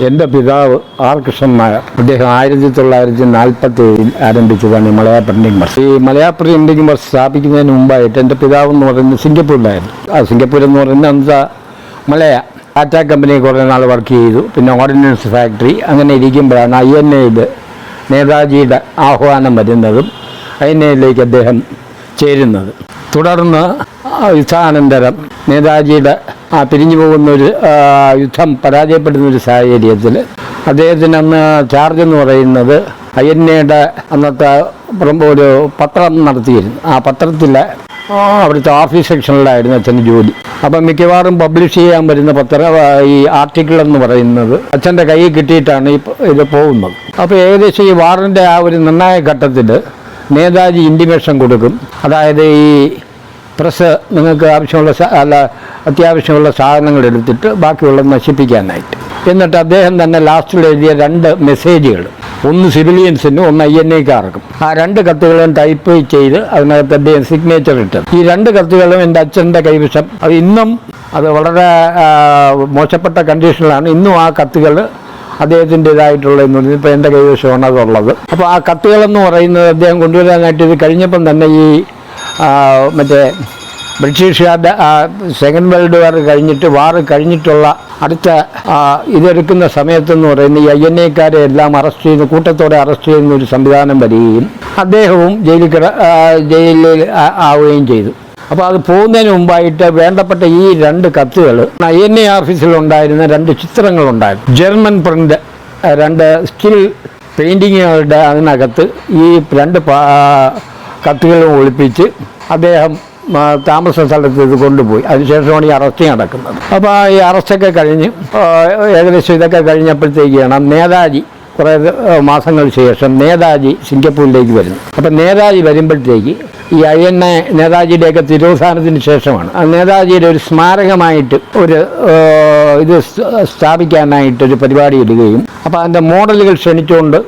എൻ്റെ പിതാവ് ആർ കൃഷ്ണൻ നായർ. അദ്ദേഹം 1947 ആരംഭിച്ചതാണ് ഈ മലയാള പ്രിന്റിംഗ് പ്രസ്. ഈ മലയാള പ്രിന്റിംഗ് പ്രസ് സ്ഥാപിക്കുന്നതിന് മുമ്പായിട്ട് എൻ്റെ പിതാവ് എന്ന് പറയുന്നത് സിംഗപ്പൂരിലായിരുന്നു. സിംഗപ്പൂർ എന്ന് പറയുന്നത് അന്നത്തെ മലയ ടാറ്റ കമ്പനി കുറേ നാൾ വർക്ക് ചെയ്തു. പിന്നെ ഓർഡിനൻസ് ഫാക്ടറി അങ്ങനെ ഇരിക്കുമ്പോഴാണ് INA നേതാജിയുടെ ആഹ്വാനം വരുന്നതും INA അദ്ദേഹം ചേരുന്നത്. തുടർന്ന് യുദ്ധാനന്തരം നേതാജിയുടെ പിരിഞ്ഞു പോകുന്നൊരു യുദ്ധം പരാജയപ്പെടുന്നൊരു സാഹചര്യത്തിൽ അദ്ദേഹത്തിന് അന്ന് ചാർജ് എന്ന് പറയുന്നത് INA അന്നത്തെ ഒരു പത്രം നടത്തിയിരുന്നു. ആ പത്രത്തിലെ അവിടുത്തെ ഓഫീസ് സെക്ഷനിലായിരുന്നു അച്ഛൻ്റെ ജോലി. അപ്പം മിക്കവാറും പബ്ലിഷ് ചെയ്യാൻ വരുന്ന ഈ ആർട്ടിക്കിൾ എന്ന് പറയുന്നത് അച്ഛൻ്റെ കയ്യിൽ കിട്ടിയിട്ടാണ് ഇത് പോകുന്നത്. അപ്പോൾ ഏകദേശം ഈ വാറിൻ്റെ ആ ഒരു നിർണായക ഘട്ടത്തിൽ നേതാജി ഇൻറ്റിമേഷൻ കൊടുക്കും. അതായത് ഈ പ്രസ് നിങ്ങൾക്ക് അത്യാവശ്യമുള്ള സാധനങ്ങൾ എടുത്തിട്ട് ബാക്കിയുള്ളത് നശിപ്പിക്കാനായിട്ട്. എന്നിട്ട് അദ്ദേഹം തന്നെ ലാസ്റ്റിൽ എഴുതിയ 2 മെസ്സേജുകൾ, ഒന്ന് സിവിലിയൻസിനും ഒന്ന് INA-ക്കാർക്കും. ആ 2 കത്തുകളും ടൈപ്പ് ചെയ്ത് അതിനകത്ത് അദ്ദേഹം സിഗ്നേച്ചർ ഇട്ടത്. ഈ 2 കത്തുകളും എൻ്റെ അച്ഛൻ്റെ കൈവശം. അത് ഇന്നും അത് വളരെ മോശപ്പെട്ട കണ്ടീഷനിലാണ്. ഇന്നും ആ കത്തുകൾ അദ്ദേഹത്തിൻ്റെതായിട്ടുള്ളതെന്ന് പറഞ്ഞാൽ ഇപ്പോൾ എൻ്റെ കൈവശമാണ് അതുള്ളത്. അപ്പോൾ ആ കത്തുകളെന്ന് പറയുന്നത് അദ്ദേഹം കൊണ്ടുവരാനായിട്ട് ഇത് കഴിഞ്ഞപ്പം തന്നെ ഈ മറ്റേ ബ്രിട്ടീഷുകാരുടെ സെക്കൻഡ് വേൾഡ് വാർ കഴിഞ്ഞിട്ട് കഴിഞ്ഞിട്ടുള്ള അടുത്ത ഇതെടുക്കുന്ന സമയത്തെന്ന് പറയുന്ന ഈ INA-ക്കാരെ എല്ലാം അറസ്റ്റ് ചെയ്യുന്ന കൂട്ടത്തോടെ അറസ്റ്റ് ചെയ്യുന്ന ഒരു സംവിധാനം വരികയും അദ്ദേഹവും ജയിലിൽ ആവുകയും ചെയ്തു. അപ്പോൾ അത് പോകുന്നതിന് മുമ്പായിട്ട് വേണ്ടപ്പെട്ട ഈ 2 കത്തുകൾ INA ഓഫീസിലുണ്ടായിരുന്ന 2 ചിത്രങ്ങളുണ്ടായിരുന്നു. ജർമ്മൻ പ്രിൻ്റ് 2 സ്റ്റിൽ പെയിൻറ്റിങ്ങുകളുടെ അതിനകത്ത് ഈ 2 കത്തുകളും ഒളിപ്പിച്ച് അദ്ദേഹം താമസ സ്ഥലത്ത് ഇത് കൊണ്ടുപോയി. അതിനുശേഷമാണ് ഈ അറസ്റ്റ് നടക്കുന്നത്. അപ്പോൾ ഈ അറസ്റ്റൊക്കെ കഴിഞ്ഞ് ഏകദേശം ഇതൊക്കെ കഴിഞ്ഞപ്പോഴത്തേക്കാണ് നേതാജി കുറേ മാസങ്ങൾ ശേഷം നേതാജി സിംഗപ്പൂരിലേക്ക് വരുന്നു. അപ്പം നേതാജി വരുമ്പോഴത്തേക്ക് ഈ INA നേതാജിയുടെയൊക്കെ തിരോധാനത്തിന് ശേഷമാണ് നേതാജിയുടെ ഒരു സ്മാരകമായിട്ട് ഒരു ഇത് സ്ഥാപിക്കാനായിട്ടൊരു പരിപാടി ഇടുകയും അപ്പോൾ അതിൻ്റെ മോഡലുകൾ ക്ഷണിച്ചുകൊണ്ട്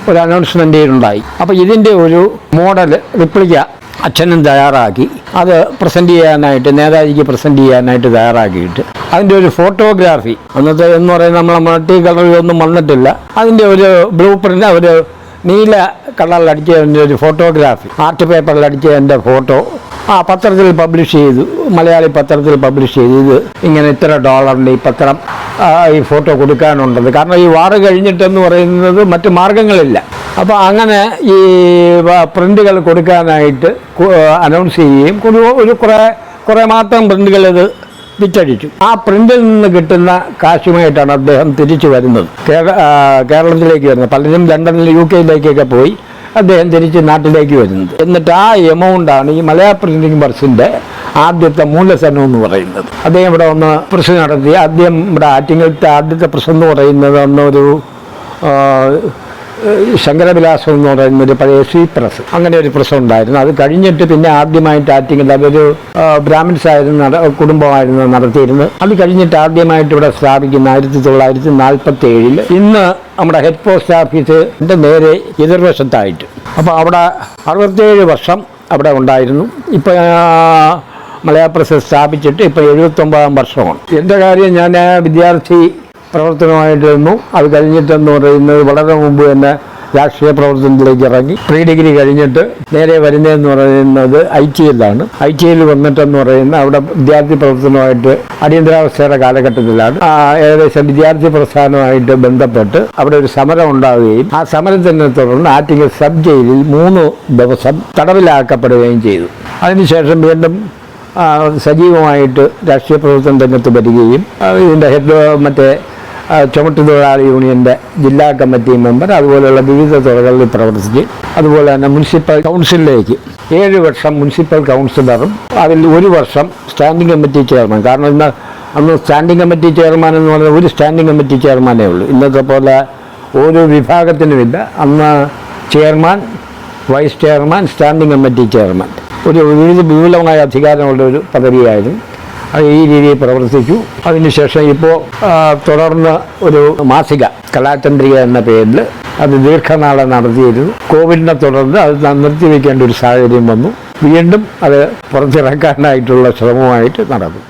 ഒരു അനൗൺസ്മെൻ്റ് ഉണ്ടായി. അപ്പോൾ ഇതിൻ്റെ ഒരു മോഡൽ റിപ്ലിക്ക അച്ഛനും തയ്യാറാക്കി അത് നേതാജിക്ക് പ്രസൻറ്റ് ചെയ്യാനായിട്ട് തയ്യാറാക്കിയിട്ട് അതിൻ്റെ ഒരു ഫോട്ടോഗ്രാഫി അന്നത്തെ എന്ന് പറയുന്നത് നമ്മളെ മൾട്ടി കളറിലൊന്നും വന്നിട്ടില്ല. അതിൻ്റെ ഒരു ബ്ലൂ പ്രിൻ്റ് ഒരു നീല കളറിലടിച്ചതിൻ്റെ ഒരു ഫോട്ടോഗ്രാഫി ആർട്ട് പേപ്പറിലടിച്ചതിൻ്റെ ഫോട്ടോ പത്രത്തിൽ പബ്ലിഷ് ചെയ്തു. മലയാളി പത്രത്തിൽ പബ്ലിഷ് ചെയ്തു. ഇത് ഇങ്ങനെ ഇത്ര $1 ഈ പത്രം ഈ ഫോട്ടോ കൊടുക്കാനുള്ളത്. കാരണം ഈ വാറ് കഴിഞ്ഞിട്ടെന്ന് പറയുന്നത് മറ്റ് മാർഗങ്ങളില്ല. അപ്പോൾ അങ്ങനെ ഈ പ്രിൻ്റുകൾ കൊടുക്കാനായിട്ട് അനൗൺസ് ചെയ്യുകയും കുറേ മാത്രം പ്രിൻ്റുകൾ ഇത് വിറ്റഴിച്ചു. ആ പ്രിൻ്റിൽ നിന്ന് കിട്ടുന്ന കാശുമായിട്ടാണ് അദ്ദേഹം തിരിച്ചു വരുന്നത്, കേരളത്തിലേക്ക് വരുന്നത്. പലരും ലണ്ടനിൽ UK-ലേക്കൊക്കെ പോയി അദ്ദേഹം തിരിച്ച് നാട്ടിലേക്ക് വരുന്നത്. എന്നിട്ട് ആ എമൗണ്ടാണ് ഈ മലയാള പ്രിന്റിംഗ് പ്രസിൻ്റെ ആദ്യത്തെ മൂലധനം എന്ന് പറയുന്നത്. അദ്ദേഹം ഇവിടെ ഒന്ന് പ്രസ് നടത്തി. ആദ്യം ഇവിടെ ആറ്റിങ്ങലത്തെ ആദ്യത്തെ പ്രസ് എന്ന് പറയുന്നത് അന്നൊരു ശങ്കരവിലാസം എന്ന് പറയുന്നൊരു പഴയ പ്രസ്, അങ്ങനെ ഒരു പ്രസ് ഉണ്ടായിരുന്നു. അത് കഴിഞ്ഞിട്ട് പിന്നെ ആദ്യമായിട്ട് ആറ്റിങ്ങൽ അതൊരു ബ്രാഹ്മിൻസ് ആയിരുന്നു കുടുംബമായിരുന്നു നടത്തിയിരുന്നത്. അത് കഴിഞ്ഞിട്ട് ആദ്യമായിട്ട് ഇവിടെ സ്ഥാപിക്കുന്ന 1947 ഇന്ന് നമ്മുടെ ഹെഡ് പോസ്റ്റ് ഓഫീസിൻ്റെ നേരെ എതിർവശത്തായിട്ട്. അപ്പോൾ അവിടെ 67 വർഷം അവിടെ ഉണ്ടായിരുന്നു. ഇപ്പോൾ മലയാള പ്രസ് സ്ഥാപിച്ചിട്ട് ഇപ്പോൾ 79-ാം വർഷമാണ്. എൻ്റെ കാര്യം ഞാൻ വിദ്യാർത്ഥി പ്രവർത്തനമായിട്ടിരുന്നു. അത് കഴിഞ്ഞിട്ടെന്ന് പറയുന്നത് വളരെ മുമ്പ് തന്നെ രാഷ്ട്രീയ പ്രവർത്തനത്തിലേക്ക് ഇറങ്ങി. പ്രീ-ഡിഗ്രി കഴിഞ്ഞിട്ട് നേരെ വരുന്നതെന്ന് പറയുന്നത് ITL-ലാണ്. ITL വന്നിട്ടെന്ന് പറയുന്നത് അവിടെ വിദ്യാർത്ഥി പ്രവർത്തനമായിട്ട് അടിയന്തരാവസ്ഥയുടെ കാലഘട്ടത്തിലാണ് ഏകദേശം വിദ്യാർത്ഥി പ്രസ്ഥാനമായിട്ട് ബന്ധപ്പെട്ട് അവിടെ ഒരു സമരം ഉണ്ടാവുകയും ആ സമരത്തിനെ തുടർന്ന് ആറ്റിങ്ങൽ സബ് ജയിലിൽ 3 ദിവസം തടവിലാക്കപ്പെടുകയും ചെയ്തു. അതിനുശേഷം വീണ്ടും സജീവമായിട്ട് രാഷ്ട്രീയ പ്രവർത്തന രംഗത്ത് വരികയും ഇതിൻ്റെ ഹെഡ് ചുമട്ടുതൊഴിലാളി യൂണിയൻ്റെ ജില്ലാ കമ്മിറ്റി മെമ്പർ, അതുപോലെയുള്ള വിവിധ തുറകളിൽ പ്രവർത്തിച്ച് അതുപോലെ തന്നെ മുനിസിപ്പൽ കൗൺസിലിലേക്ക് 7 വർഷം മുനിസിപ്പൽ കൗൺസിലറും അതിൽ 1 വർഷം സ്റ്റാൻഡിംഗ് കമ്മിറ്റി ചെയർമാൻ. കാരണം അന്ന് സ്റ്റാൻഡിംഗ് കമ്മിറ്റി ചെയർമാൻ എന്ന് പറഞ്ഞാൽ ഒരു സ്റ്റാൻഡിംഗ് കമ്മിറ്റി ചെയർമാനേ ഉള്ളൂ. ഇന്നത്തെ പോലെ ഒരു വിഭാഗത്തിനുമില്ല. അന്ന് chairman, vice chairman, standing committee chairman ഒരു വിപുലമായ അധികാരമുള്ള ഒരു പദവിയായിരുന്നു. ഈ രീതിയിൽ പ്രവർത്തിച്ചു. അതിനുശേഷം ഇപ്പോൾ തുടർന്ന് ഒരു മാസിക കലാചന്ദ്രിക എന്ന പേരിൽ അത് ദീർഘനാളെ നടത്തിയിരുന്നു. കോവിഡിനെ തുടർന്ന് അത് നിർത്തിവെക്കേണ്ട ഒരു സാഹചര്യം വന്നു. വീണ്ടും അത് പുറത്തിറക്കാനായിട്ടുള്ള ശ്രമമായിട്ട് നടന്നു.